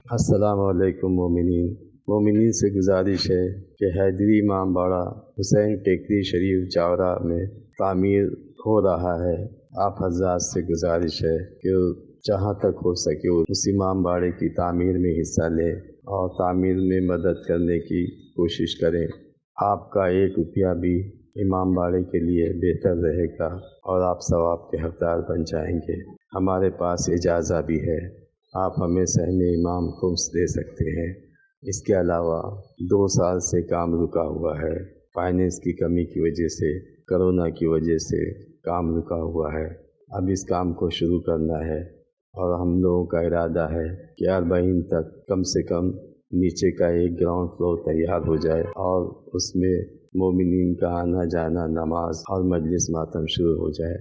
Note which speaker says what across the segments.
Speaker 1: السلام علیکم مومنین سے گزارش ہے کہ حیدری امام باڑہ حسین ٹیکری شریف چاورا میں تعمیر ہو رہا ہے۔ آپ حضرات سے گزارش ہے کہ جہاں تک ہو سکے اس امام باڑے کی تعمیر میں حصہ لیں اور تعمیر میں مدد کرنے کی کوشش کریں۔ آپ کا ایک روپیہ بھی امام باڑے کے لیے بہتر رہے گا اور آپ ثواب کے حقدار بن جائیں گے۔ ہمارے پاس اجازہ بھی ہے، آپ ہمیں سہم امام خمس دے سکتے ہیں۔ اس کے علاوہ 2 سال سے کام رکا ہوا ہے، فائنینس کی کمی کی وجہ سے، کرونا کی وجہ سے کام رکا ہوا ہے۔ اب اس کام کو شروع کرنا ہے اور ہم لوگوں کا ارادہ ہے کہ 40 تک کم سے کم نیچے کا ایک گراؤنڈ فلور تیار ہو جائے اور اس میں مومنین کا آنا جانا، نماز اور مجلس ماتم شروع ہو جائے۔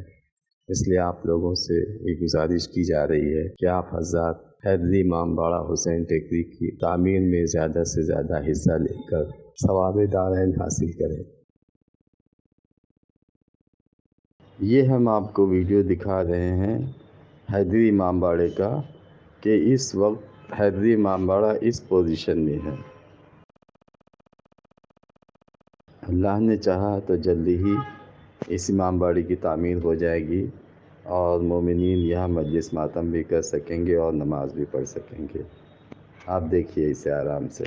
Speaker 1: اس لیے آپ لوگوں سے یہ گزارش کی جا رہی ہے کہ آپ حضرات حیدری امام باڑہ حسین ٹیکری کی تعمیر میں زیادہ سے زیادہ حصہ لے کر ثواب دارین حاصل کریں۔ یہ ہم آپ کو ویڈیو دکھا رہے ہیں حیدری امام باڑے کا کہ اس وقت حیدری امام باڑہ اس پوزیشن میں ہے۔ اللہ نے چاہا تو جلدی ہی اس امام باڑے کی تعمیر ہو جائے گی اور مومنین یہاں مجلس ماتم بھی کر سکیں گے اور نماز بھی پڑھ سکیں گے۔ آپ دیکھیے اسے آرام سے۔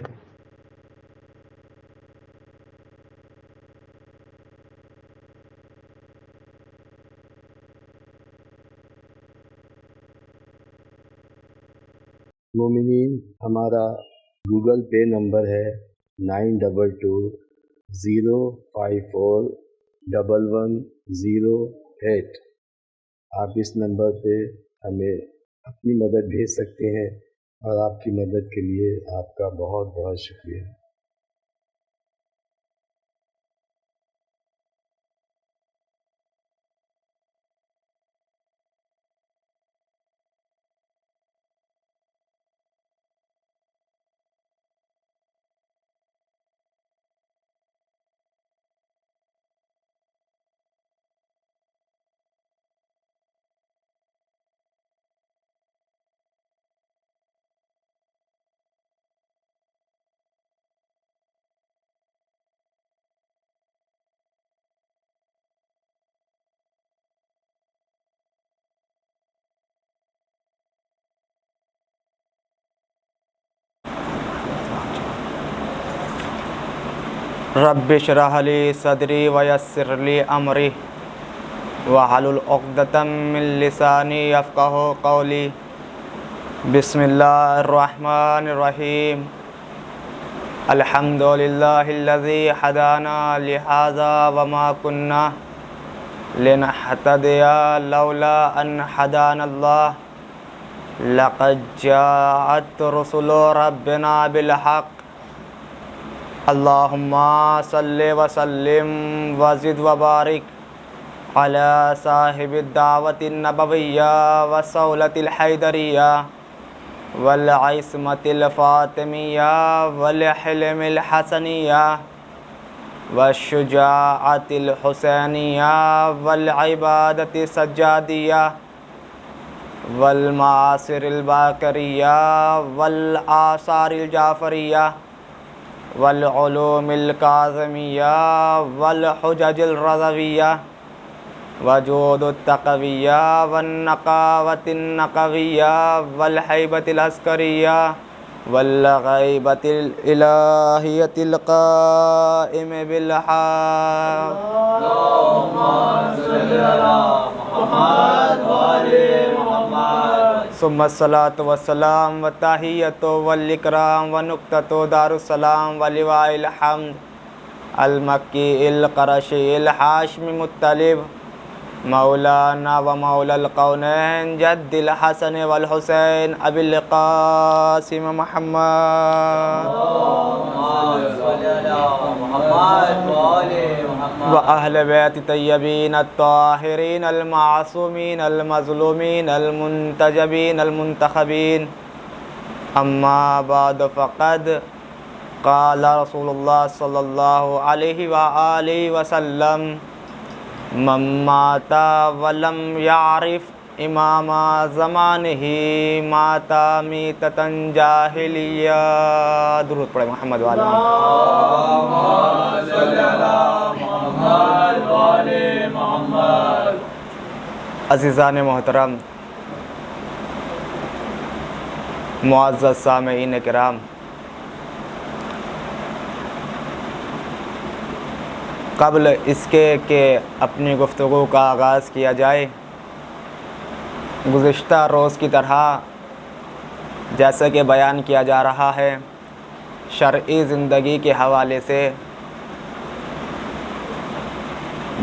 Speaker 1: مومنین، ہمارا گوگل پے نمبر ہے 9220541108۔ آپ اس نمبر پہ ہمیں اپنی مدد بھیج سکتے ہیں اور آپ کی مدد کے لیے آپ کا بہت بہت شکریہ۔
Speaker 2: رب اشرح لی صدری ویسر لی امری واحلل عقدۃ من لسانی یفقہوا قولی۔ بسم اللہ الرحمن الرحیم۔ الحمد للہ الذی ہدانا لہذا وما کنا لنہتدی لولا ان ہدانا اللہ لقد جاءت رسل ربنا بالحق۔ اللہم صلی وسلم وزد وبارک علی صاحب الدعوت النبویہ والصولۃ الحیدریہ والعصمۃ الفاطمیہ والحلم الحسنیہ والشجاعۃ الحسینیہ والعبادۃ السجادیہ والمعاصر الباقریہ والآثار الجعفریہ والعلوم الکاظمیہ والحجج الرضویہ وجود التقویہ والنقاوۃ النقویہ والہیبۃ العسکریہ والغیبۃ الالہیۃ القائم بالحق۔ اللہم صلی علی محمد وآل محمد۔ ثم الصلاۃ والسلام والتحیۃ والاکرام ونقطۃ دار السلام ولواء الحمد المکی القرشی الحاشمی مطلب مولانا و مولا القونین جد الحسن والحسین ابی القاسم محمد و اہل بیت طیبین الطاہرین المعصومین المظلومین المنتجبین المنتخبین۔ اما بعد فقد قال رسول اللہ صلی اللہ علیہ وآلہ وسلم من مات ولم يعرف امام زمانہ ماتا میتۃ جاہلیہ۔ درود پڑھیں محمد والے محمد۔ عزیزان محترم، معزز سامعین کرام، قبل اس کے کہ اپنی گفتگو کا آغاز کیا جائے، گزشتہ روز کی طرح جیسا کہ بیان کیا جا رہا ہے شرعی زندگی کے حوالے سے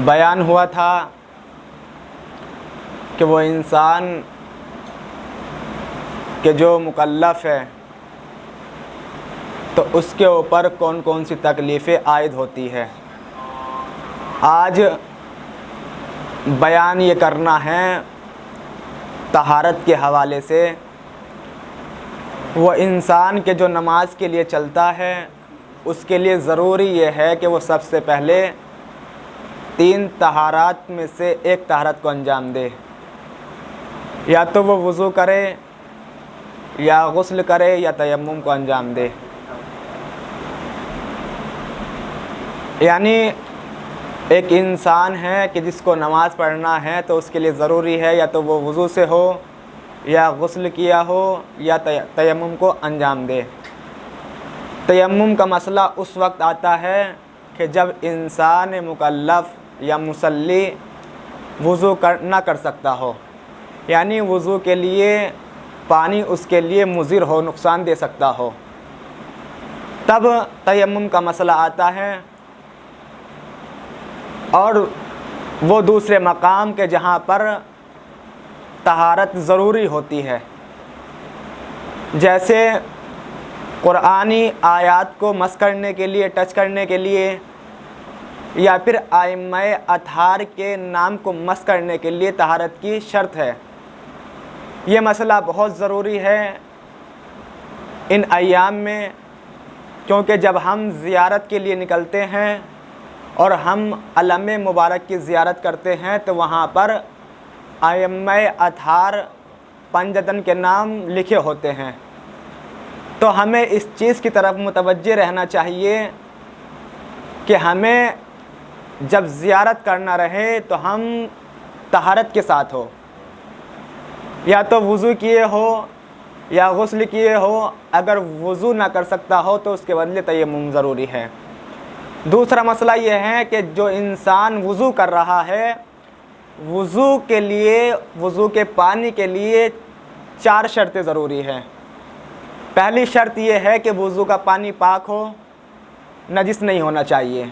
Speaker 2: بیان ہوا تھا کہ وہ انسان کہ جو مکلف ہے تو اس کے اوپر کون کون سی تکلیفیں عائد ہوتی ہے۔ آج بیان یہ کرنا ہے طہارت کے حوالے سے۔ وہ انسان کے جو نماز کے لیے چلتا ہے اس کے لیے ضروری یہ ہے کہ وہ سب سے پہلے 3 طہارات میں سے ایک طہارت کو انجام دے، یا تو وہ وضو کرے یا غسل کرے یا تیمم کو انجام دے۔ یعنی ایک انسان ہے کہ جس کو نماز پڑھنا ہے تو اس کے لیے ضروری ہے یا تو وہ وضو سے ہو یا غسل کیا ہو یا تیمم کو انجام دے۔ تیمم کا مسئلہ اس وقت آتا ہے کہ جب انسان مکلف یا مصلی وضو نہ کر سکتا ہو، یعنی وضو کے لیے پانی اس کے لیے مضر ہو، نقصان دے سکتا ہو، تب تیمم کا مسئلہ آتا ہے۔ اور وہ دوسرے مقام کے جہاں پر طہارت ضروری ہوتی ہے، جیسے قرآنی آیات کو مس کرنے کے لیے، ٹچ کرنے کے لیے، یا پھر ائمہ اطہار کے نام کو مس کرنے کے لیے طہارت کی شرط ہے۔ یہ مسئلہ بہت ضروری ہے ان ایام میں، کیونکہ جب ہم زیارت کے لیے نکلتے ہیں اور ہم علم مبارک کی زیارت کرتے ہیں تو وہاں پر ائمہ اطہار پنجتن کے نام لکھے ہوتے ہیں، تو ہمیں اس چیز کی طرف متوجہ رہنا چاہیے کہ ہمیں جب زیارت کرنا رہے تو ہم طہارت کے ساتھ ہو، یا تو وضو کیے ہو یا غسل کیے ہو۔ اگر وضو نہ کر سکتا ہو تو اس کے بدلے تیمم ضروری ہے۔ دوسرا مسئلہ یہ ہے کہ جو انسان وضو کر رہا ہے، وضو کے لیے، وضو کے پانی کے لیے 4 شرطیں ضروری ہیں۔ پہلی شرط یہ ہے کہ وضو کا پانی پاک ہو، نجس نہیں ہونا چاہیے۔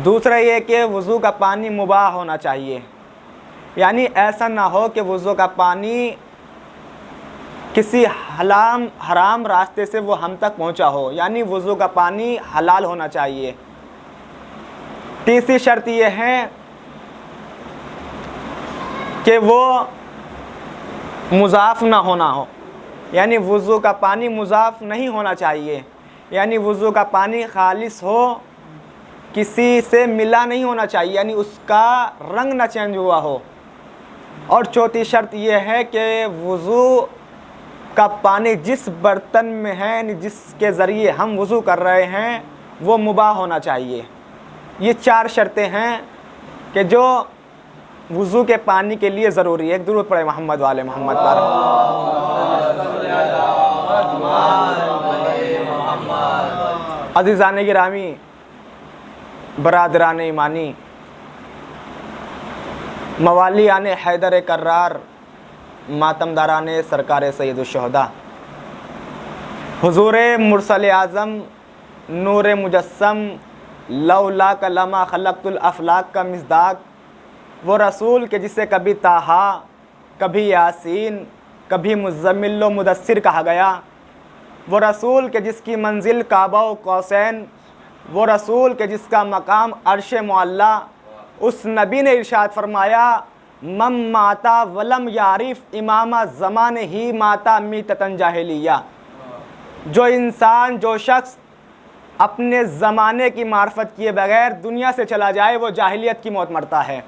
Speaker 2: دوسرا یہ کہ وضو کا پانی مباح ہونا چاہیے، یعنی ایسا نہ ہو کہ وضو کا پانی کسی حرام راستے سے وہ ہم تک پہنچا ہو، یعنی وضو کا پانی حلال ہونا چاہیے۔ تیسری شرط یہ ہے کہ وہ مضاف نہ ہونا ہو، یعنی وضو کا پانی مضاف نہیں ہونا چاہیے، یعنی وضو کا پانی خالص ہو، کسی سے ملا نہیں ہونا چاہیے، یعنی اس کا رنگ نہ چینج ہوا ہو۔ اور چوتھی شرط یہ ہے کہ وضو کا پانی جس برتن میں ہے، یعنی جس کے ذریعے ہم وضو کر رہے ہیں، وہ مباح ہونا چاہیے۔ یہ 4 شرطیں ہیں کہ جو وضو کے پانی کے لیے ضروری ہے۔ ایک درود پڑھیں محمد والے محمد پر۔ عزیزان گرامی، برادران ایمانی، موالیان حیدر کرار، ماتمداران سرکار سید الشہداء، حضور مرسل اعظم، نور مجسم، لولاک لما خلقت الافلاک کا مصداق، وہ رسول کہ جسے کبھی طٰہٰ، کبھی یاسین، کبھی مزمل و مدثر کہا گیا، وہ رسول کہ جس کی منزل کعبہ و قوسین، وہ رسول کہ جس کا مقام عرش معلیٰ، اس نبی نے ارشاد فرمایا من ماتا ولم یعرف امام زمان ہی ماتا میتۃ جاہلیہ۔ جو انسان، جو شخص اپنے زمانے کی معرفت کیے بغیر دنیا سے چلا جائے وہ جاہلیت کی موت مرتا ہے۔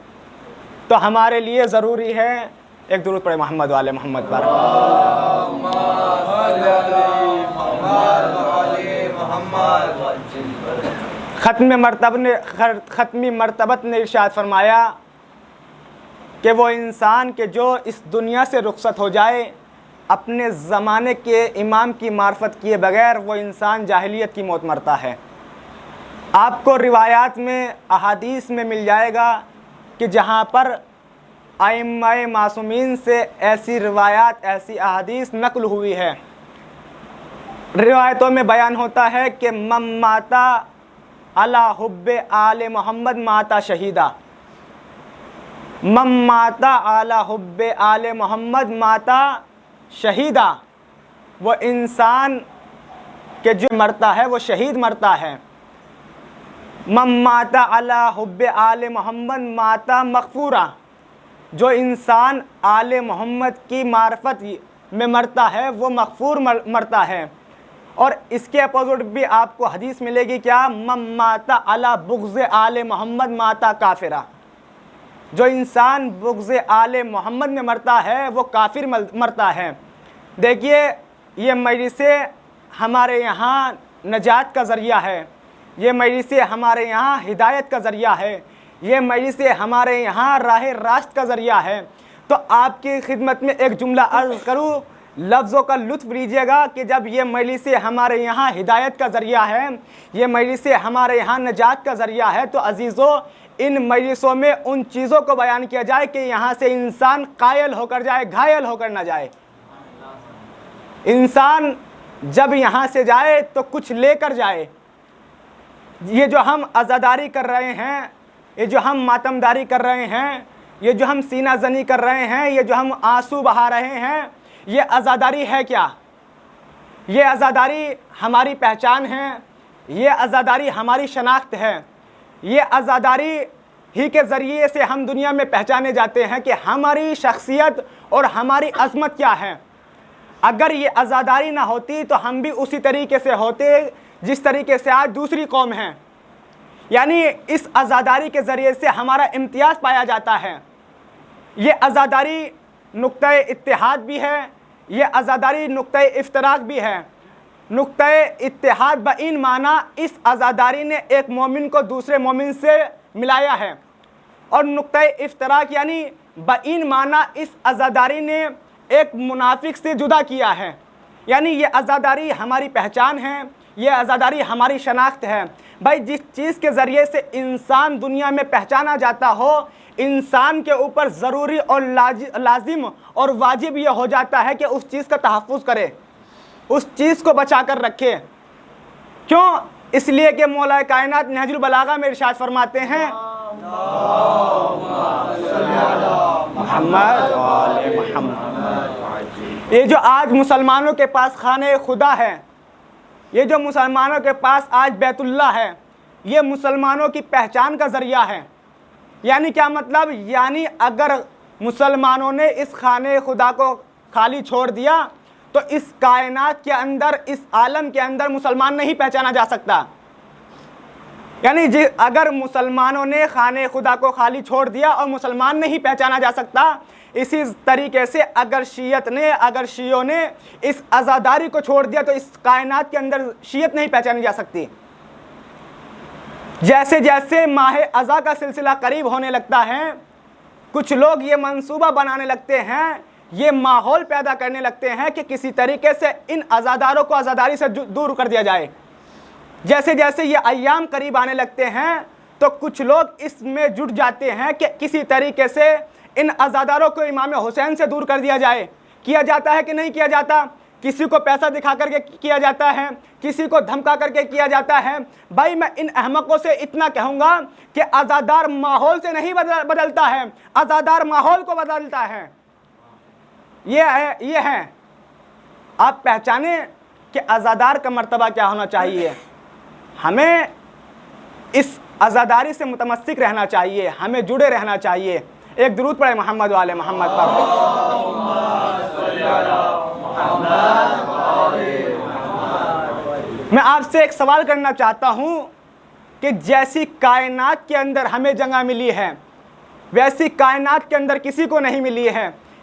Speaker 2: تو ہمارے لیے ضروری ہے ایک درود پڑھے محمد والے محمد پر۔ ختمی مرتبت نے ارشاد فرمایا کہ وہ انسان کہ جو اس دنیا سے رخصت ہو جائے اپنے زمانے کے امام کی معرفت کیے بغیر، وہ انسان جاہلیت کی موت مرتا ہے۔ آپ کو روایات میں، احادیث میں مل جائے گا کہ جہاں پر ائمہ معصومین سے ایسی روایات، ایسی احادیث نقل ہوئی ہے، روایتوں میں بیان ہوتا ہے کہ من ماتا علی حب آل محمد ماتا شہیدہ، من ماتا علی حب آل محمد ماتا شہیدہ، وہ انسان کہ جو مرتا ہے وہ شہید مرتا ہے۔ من ماتا علی حب آل محمد ماتا مغفورہ، جو انسان آل محمد کی معرفت میں مرتا ہے وہ مغفور مرتا ہے۔ اور اس کے اپوزٹ بھی آپ کو حدیث ملے گی کیا؟ من ماتا علی بغض آل محمد ماتا کافرہ، جو انسان بغض آل محمد میں مرتا ہے وہ کافر مرتا ہے۔ دیکھیے یہ مجلسیں ہمارے یہاں نجات کا ذریعہ ہے، یہ مجلسیں ہمارے یہاں ہدایت کا ذریعہ ہے، یہ مجلسیں ہمارے یہاں راہ راست کا ذریعہ ہے۔ تو آپ کی خدمت میں ایک جملہ عرض کروں، لفظوں کا لطف لیجیے گا کہ جب یہ مجلسیں ہمارے یہاں ہدایت کا ذریعہ ہے، یہ مجلسیں ہمارے یہاں نجات کا ذریعہ ہے، تو عزیزو ان مجلسوں میں ان چیزوں کو بیان کیا جائے کہ یہاں سے انسان قائل ہو کر جائے، گھائل ہو کر نہ جائے۔ انسان جب یہاں سے جائے تو کچھ لے کر جائے۔ یہ جو ہم عزاداری کر رہے ہیں، یہ جو ہم ماتمداری کر رہے ہیں، یہ جو ہم سینہ زنی کر رہے ہیں، یہ جو ہم آنسو بہا رہے ہیں، یہ عزاداری ہے کیا؟ یہ عزاداری ہماری پہچان ہے، یہ عزاداری ہماری شناخت ہے، یہ عزاداری ہی کے ذریعے سے ہم دنیا میں پہچانے جاتے ہیں کہ ہماری شخصیت اور ہماری عظمت کیا ہے۔ اگر یہ عزاداری نہ ہوتی تو ہم بھی اسی طریقے سے ہوتے جس طریقے سے آج دوسری قوم ہیں۔ یعنی اس عزاداری کے ذریعے سے ہمارا امتیاز پایا جاتا ہے۔ یہ عزاداری نقطہ اتحاد بھی ہے، یہ عزاداری نقطہ افتراق بھی ہے۔ نقطہ اتحاد بین معنی اس عزاداری نے ایک مومن کو دوسرے مومن سے ملایا ہے، اور نقطہ افتراق یعنی بین معنی اس عزاداری نے ایک منافق سے جدا کیا ہے۔ یعنی یہ عزاداری ہماری پہچان ہے، یہ عزاداری ہماری شناخت ہے۔ بھائی جس چیز کے ذریعے سے انسان دنیا میں پہچانا جاتا ہو، انسان کے اوپر ضروری اور لازم اور واجب یہ ہو جاتا ہے کہ اس چیز کا تحفظ کرے، اس چیز کو بچا کر رکھے۔ کیوں؟ اس لیے کہ مولا کائنات نہج البلاغہ میں ارشاد فرماتے ہیں محمد وآل محمد۔ یہ جو آج مسلمانوں کے پاس خانہ خدا ہے، یہ جو مسلمانوں کے پاس آج بیت اللہ ہے، یہ مسلمانوں کی پہچان کا ذریعہ ہے۔ یعنی کیا مطلب؟ یعنی اگر مسلمانوں نے اس خانہ خدا کو خالی چھوڑ دیا تو اس کائنات کے اندر، اس عالم کے اندر مسلمان نہیں پہچانا جا سکتا۔ یعنی اگر مسلمانوں نے خانہ خدا کو خالی چھوڑ دیا اور مسلمان نہیں پہچانا جا سکتا، اسی طریقے سے اگر شیعوں نے اس عزاداری کو چھوڑ دیا تو اس کائنات کے اندر شیعت نہیں پہچانی جا سکتی۔ جیسے جیسے ماہ عزا کا سلسلہ قریب ہونے لگتا ہے، کچھ لوگ یہ منصوبہ بنانے لگتے ہیں، یہ ماحول پیدا کرنے لگتے ہیں کہ کسی طریقے سے ان عزاداروں کو عزاداری سے دور کر دیا جائے۔ جیسے جیسے یہ ایام قریب آنے لگتے ہیں تو کچھ لوگ اس میں جٹ جاتے ہیں کہ کسی طریقے سے ان عزاداروں کو امام حسین سے دور کر دیا جائے۔ کیا جاتا ہے کہ نہیں کیا جاتا؟ کسی کو پیسہ دکھا کر کے کیا جاتا ہے، کسی کو دھمکا کر کے کیا جاتا ہے۔ بھائی میں ان احمقوں سے اتنا کہوں گا کہ عزادار ماحول سے نہیں بدلتا ہے، عزادار ماحول کو بدلتا ہے۔ یہ ہے آپ پہچانیں کہ عزادار کا مرتبہ کیا ہونا چاہیے۔ ہمیں اس عزاداری سے متمسک رہنا چاہیے، ہمیں جڑے رہنا چاہیے۔ ایک درود پڑھے محمد والے محمد پر۔ میں آپ سے ایک سوال کرنا چاہتا ہوں کہ جیسی کائنات کے اندر ہمیں جگہ ملی ہے، ویسی کائنات کے اندر کسی کو نہیں ملی ہے۔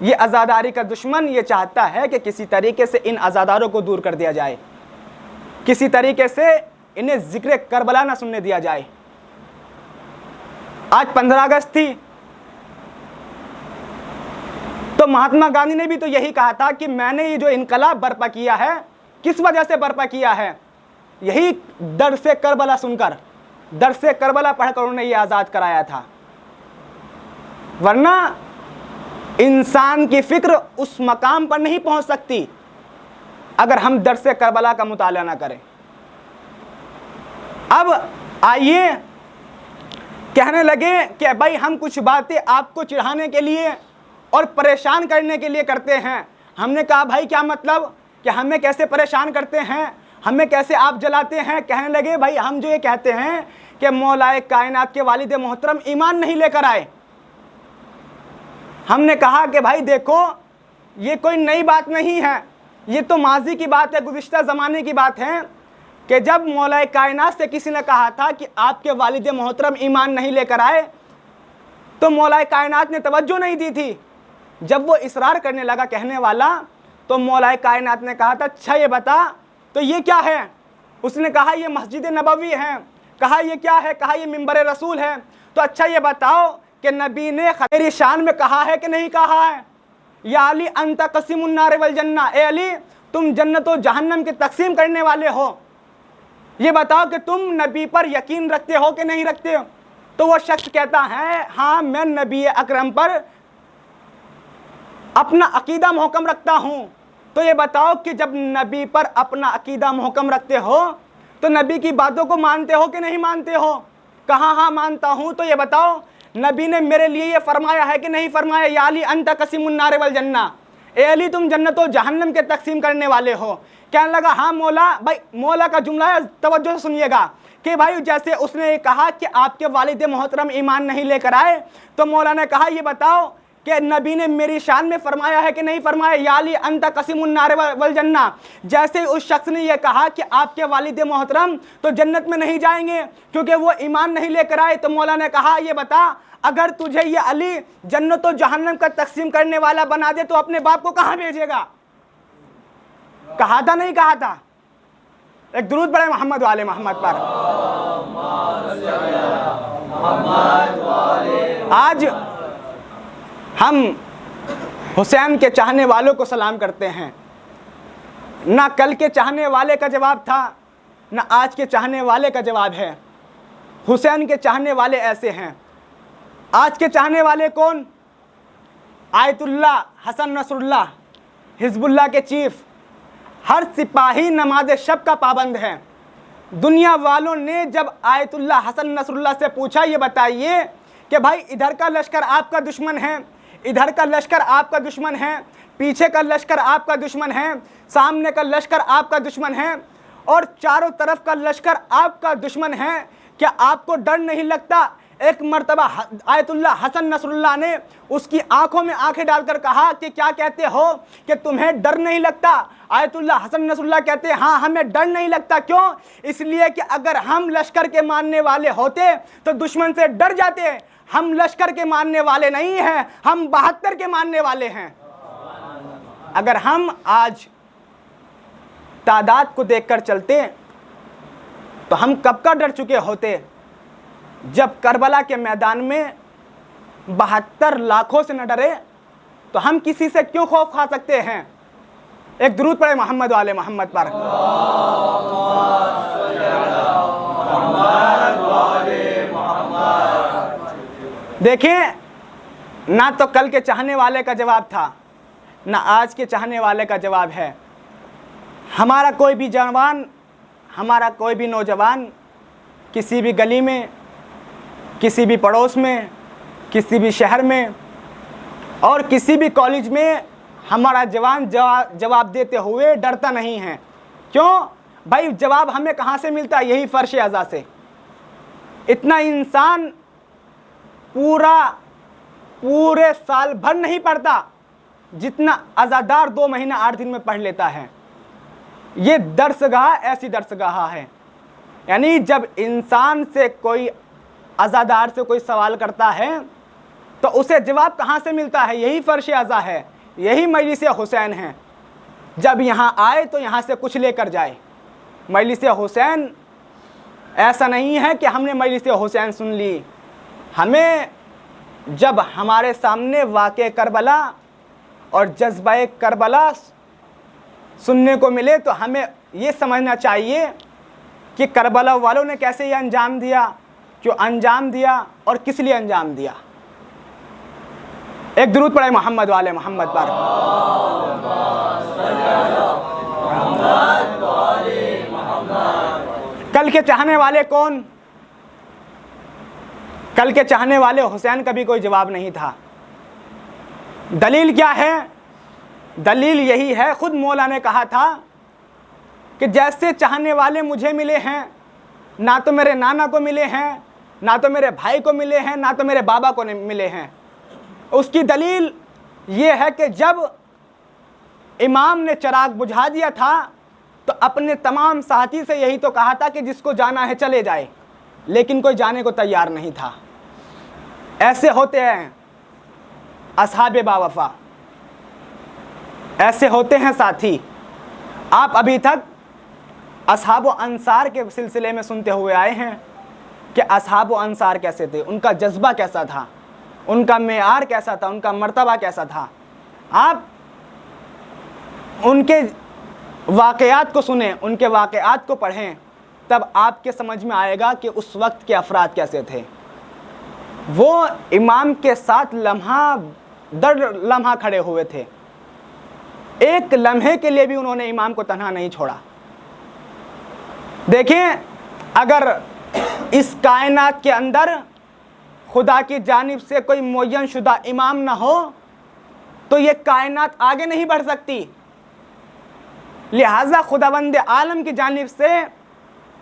Speaker 2: یہ عزاداری کا دشمن یہ چاہتا ہے کہ کسی طریقے سے ان عزاداروں کو دور کر دیا جائے، کسی طریقے سے انہیں ذکر کربلا نہ سننے دیا جائے۔ آج 15 اگست تھی تو مہاتما گاندھی نے بھی تو یہی کہا تھا کہ میں نے یہ جو انقلاب برپا کیا ہے کس وجہ سے برپا کیا ہے، یہی درس کربلا سن کر، درس کربلا پڑھ کر انہوں نے یہ آزاد کرایا تھا۔ ورنہ انسان کی فکر اس مقام پر نہیں پہنچ سکتی اگر ہم درس کربلا کا مطالعہ نہ کریں۔ اب آئیے کہنے لگے کہ بھائی ہم کچھ باتیں آپ کو چڑھانے کے لیے اور پریشان کرنے کے لیے کرتے ہیں۔ ہم نے کہا بھائی کیا مطلب کہ ہمیں کیسے پریشان کرتے ہیں، ہمیں کیسے آپ جلاتے ہیں؟ کہنے لگے بھائی ہم جو یہ کہتے ہیں کہ مولا کائنات کے والد محترم ایمان نہیں لے کر آئے۔ ہم نے کہا کہ بھائی دیکھو یہ کوئی نئی بات نہیں ہے، یہ تو ماضی کی بات ہے، گزشتہ زمانے کی بات ہے کہ جب مولا کائنات سے کسی نے کہا تھا کہ آپ کے والد محترم ایمان نہیں لے کر آئے تو مولا کائنات نے توجہ نہیں دی تھی۔ جب وہ اصرار کرنے لگا کہنے والا تو مولا کائنات نے کہا تھا اچھا یہ بتا تو یہ کیا ہے؟ اس نے کہا یہ مسجد نبوی ہے۔ کہا یہ کیا ہے؟ کہا یہ منبر رسول ہے۔ تو اچھا یہ بتاؤ کہ نبی نے میری شان میں کہا ہے کہ نہیں کہا ہے؟ یا علی انت قسم النار والجنہ، اے علی تم جنت و جہنم کے تقسیم کرنے والے ہو، یہ بتاؤ کہ تم نبی پر یقین رکھتے ہو کہ نہیں رکھتے ہو؟ تو وہ شخص کہتا ہے ہاں میں نبی اکرم پر اپنا عقیدہ محکم رکھتا ہوں۔ تو یہ بتاؤ کہ جب نبی پر اپنا عقیدہ محکم رکھتے ہو تو نبی کی باتوں کو مانتے ہو کہ نہیں مانتے ہو؟ کہا ہاں مانتا ہوں۔ تو یہ بتاؤ نبی نے میرے لیے یہ فرمایا ہے کہ نہیں فرمایا؟ یا علی انت قسم النار والجنہ، اے علی تم جنت و جہنم کے تقسیم کرنے والے ہو۔ کہنے لگا ہاں مولا۔ بھائی مولا کا جملہ ہے، توجہ سے سنیے گا کہ بھائی جیسے اس نے یہ کہا کہ آپ کے والد محترم ایمان نہیں لے کر آئے تو مولا نے کہا یہ بتاؤ کہ نبی نے میری شان میں فرمایا ہے کہ نہیں فرمایا؟ یا علی انت قسم النار والجنہ۔ جیسے اس شخص نے یہ کہا کہ آپ کے والد محترم تو جنت میں نہیں جائیں گے کیونکہ وہ ایمان نہیں لے کر آئے، تو مولا نے کہا یہ بتا اگر تجھے یہ علی جنت و جہنم کا تقسیم کرنے والا بنا دے تو اپنے باپ کو کہاں بھیجے گا؟ کہا تھا نہیں کہا تھا؟ ایک درود پڑھیں محمد والے محمد پر۔ آج ہم حسین کے چاہنے والوں کو سلام کرتے ہیں، نہ کل کے چاہنے والے کا جواب تھا نہ آج کے چاہنے والے کا جواب ہے۔ حسین کے چاہنے والے ایسے ہیں۔ آج کے چاہنے والے کون؟ آیت اللہ حسن نصر اللہ، حزب اللہ کے چیف۔ ہر سپاہی نماز شب کا پابند ہے۔ دنیا والوں نے جب آیت اللہ حسن نصر اللہ سے پوچھا یہ بتائیے کہ بھائی ادھر کا لشکر آپ کا دشمن ہے، ادھر کا لشکر آپ کا دشمن ہے، پیچھے کا لشکر آپ کا دشمن ہے، سامنے کا لشکر آپ کا دشمن ہے اور چاروں طرف کا لشکر آپ کا دشمن ہے، کیا آپ کو ڈر نہیں لگتا؟ ایک مرتبہ آیت اللہ حسن نصر اللہ نے اس کی آنکھوں میں آنکھیں ڈال کر کہا کہ کیا کہتے ہو کہ تمہیں ڈر نہیں لگتا؟ آیت اللہ حسن نصر اللہ کہتے ہیں ہاں ہمیں ڈر نہیں لگتا۔ کیوں؟ اس لیے کہ اگر ہم لشکر کے ماننے والے ہوتے تو دشمن سے ڈر جاتے۔ ہم لشکر کے ماننے والے نہیں ہیں، ہم 72 کے ماننے والے ہیں۔ اگر ہم آج تعداد کو دیکھ کر چلتے تو ہم کب کا ڈر چکے ہوتے؟ جب کربلا کے میدان میں 72 لاکھوں سے نہ ڈرے تو ہم کسی سے کیوں خوف کھا سکتے ہیں؟ ایک درود پڑھیں محمد والے محمد پر۔ دیکھیں نہ تو کل کے چاہنے والے کا جواب تھا نہ آج کے چاہنے والے کا جواب ہے۔ ہمارا کوئی بھی جوان، ہمارا کوئی بھی نوجوان کسی بھی گلی میں، کسی بھی پڑوس میں، کسی بھی شہر میں اور کسی بھی کالج میں ہمارا جوان جواب دیتے ہوئے ڈرتا نہیں ہے۔ کیوں؟ بھائی جواب ہمیں کہاں سے ملتا ہے؟ یہی فرش اعضا سے۔ اتنا انسان پورے سال بھر نہیں پڑھتا جتنا عزادار 2 مہینہ 8 دن میں پڑھ لیتا ہے۔ یہ درسگاہ ایسی درسگاہ ہے، یعنی جب انسان سے کوئی عزادار سے کوئی سوال کرتا ہے تو تو اسے جواب کہاں سے ملتا ہے؟ یہی فرش اعضا ہے، یہی مجلس حسین ہے۔ جب یہاں آئے تو یہاں سے کچھ لے کر جائے۔ مجلس حسین ایسا نہیں ہے کہ ہم نے مجلس حسین سن لی، ہمیں جب ہمارے سامنے واقع کربلا اور جذبہ کربلا سننے کو ملے تو ہمیں یہ سمجھنا چاہیے کہ کربلا والوں نے کیسے یہ انجام دیا، کیوں انجام دیا اور کس لیے انجام دیا۔ ایک درود پڑھے محمد والے محمد پر۔ کل کے چاہنے والے کون؟ کل کے چاہنے والے حسین کا بھی کوئی جواب نہیں تھا۔ دلیل کیا ہے؟ دلیل یہی ہے، خود مولا نے کہا تھا کہ جیسے چاہنے والے مجھے ملے ہیں، نہ تو میرے نانا کو ملے ہیں، نہ تو میرے بھائی کو ملے ہیں، نہ تو میرے بابا کو ملے ہیں۔ اس کی دلیل یہ ہے کہ جب امام نے چراغ بجھا دیا تھا تو اپنے تمام ساتھی سے یہی تو کہا تھا کہ جس کو جانا ہے چلے جائے، لیکن کوئی جانے کو تیار نہیں تھا۔ ایسے ہوتے ہیں اصحاب باوفا، ایسے ہوتے ہیں ساتھی۔ آپ ابھی تک اصحاب و انصار کے سلسلے میں سنتے ہوئے آئے ہیں کہ اصحاب و انصار کیسے تھے، ان کا جذبہ کیسا تھا، ان کا معیار کیسا تھا، ان کا مرتبہ کیسا تھا۔ آپ ان کے واقعات کو سنیں، ان کے واقعات کو پڑھیں، تب آپ کے سمجھ میں آئے گا کہ اس وقت کے افراد کیسے تھے۔ وہ امام کے ساتھ لمحہ در لمحہ کھڑے ہوئے تھے، ایک لمحے کے لیے بھی انہوں نے امام کو تنہا نہیں چھوڑا۔ دیکھیں، اگر اس کائنات کے اندر خدا کی جانب سے کوئی معین شدہ امام نہ ہو تو یہ کائنات آگے نہیں بڑھ سکتی۔ لہٰذا خداوند عالم کی جانب سے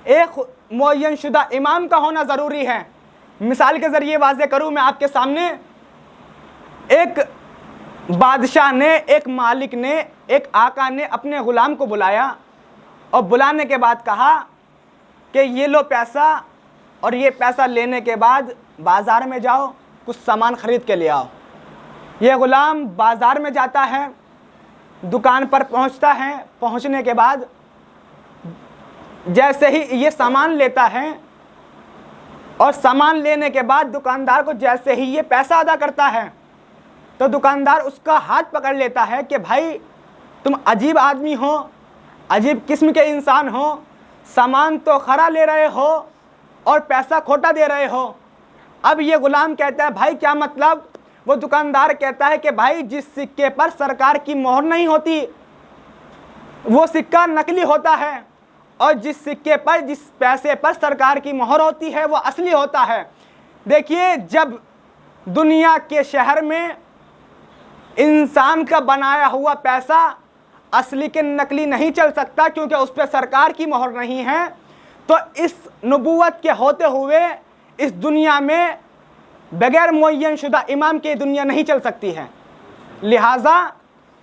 Speaker 2: ایک معین شدہ امام کا ہونا ضروری ہے۔ مثال کے ذریعے واضح کروں میں آپ کے سامنے، ایک بادشاہ نے، ایک مالک نے، ایک آقا نے اپنے غلام کو بلایا اور بلانے کے بعد کہا کہ یہ لو پیسہ، اور یہ پیسہ لینے کے بعد بازار میں جاؤ، کچھ سامان خرید کے لے آؤ۔ یہ غلام بازار میں جاتا ہے، دکان پر پہنچتا ہے، پہنچنے کے بعد جیسے ہی یہ سامان لیتا ہے اور سامان لینے کے بعد دکاندار کو جیسے ہی یہ پیسہ ادا کرتا ہے تو دکاندار اس کا ہاتھ پکڑ لیتا ہے کہ بھائی تم عجیب آدمی ہو، عجیب قسم کے انسان ہو، سامان تو خرا لے رہے ہو اور پیسہ کھوٹا دے رہے ہو۔ اب یہ غلام کہتا ہے بھائی کیا مطلب؟ وہ دکاندار کہتا ہے کہ بھائی جس سکے پر سرکار کی مہر نہیں ہوتی وہ سکہ نقلی ہوتا ہے، اور جس سکے پر، جس پیسے پر سرکار کی مہر ہوتی ہے وہ اصلی ہوتا ہے۔ دیکھیے، جب دنیا کے شہر میں انسان کا بنایا ہوا پیسہ اصلی کے نقلی نہیں چل سکتا کیونکہ اس پہ سرکار کی مہر نہیں ہے، تو اس نبوت کے ہوتے ہوئے اس دنیا میں بغیر معین شدہ امام کے دنیا نہیں چل سکتی ہے۔ لہٰذا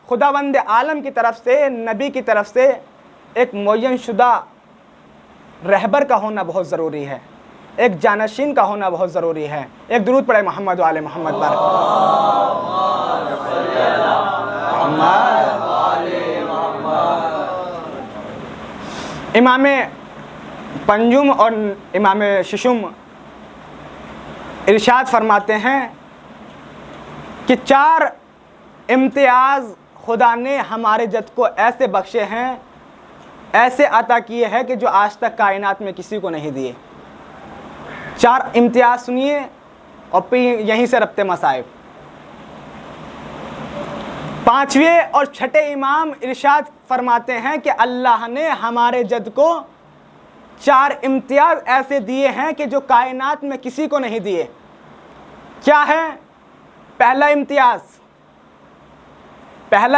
Speaker 2: خداوند عالم کی طرف سے، نبی کی طرف سے ایک معین شدہ رہبر کا ہونا بہت ضروری ہے، ایک جانشین کا ہونا بہت ضروری ہے۔ ایک درود پڑھے محمد و آل محمد پر۔ امام پنجم اور امام ششم ارشاد فرماتے ہیں کہ 4 امتیاز خدا نے ہمارے جد کو ایسے بخشے ہیں، ایسے عطا کیے ہیں کہ جو آج تک کائنات میں کسی کو نہیں دیے۔ 4 امتیاز سنیے اور پھر یہیں سے ربط مصائب۔ 5ویں اور 6ٹھے امام ارشاد فرماتے ہیں کہ اللہ نے ہمارے جد کو 4 امتیاز ایسے دیے ہیں کہ جو کائنات میں کسی کو نہیں دیے۔ کیا ہے؟ پہلا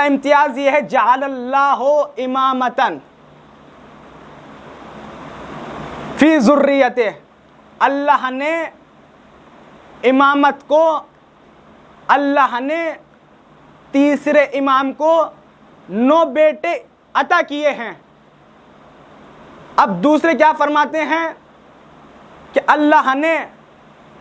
Speaker 2: امتیاز یہ ہے جعل اللہ امامتن فی ذریتہ، اللہ نے امامت کو، اللہ نے تیسرے امام کو 9 بیٹے عطا کیے ہیں۔ اب دوسرے کیا فرماتے ہیں کہ اللہ نے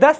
Speaker 2: 10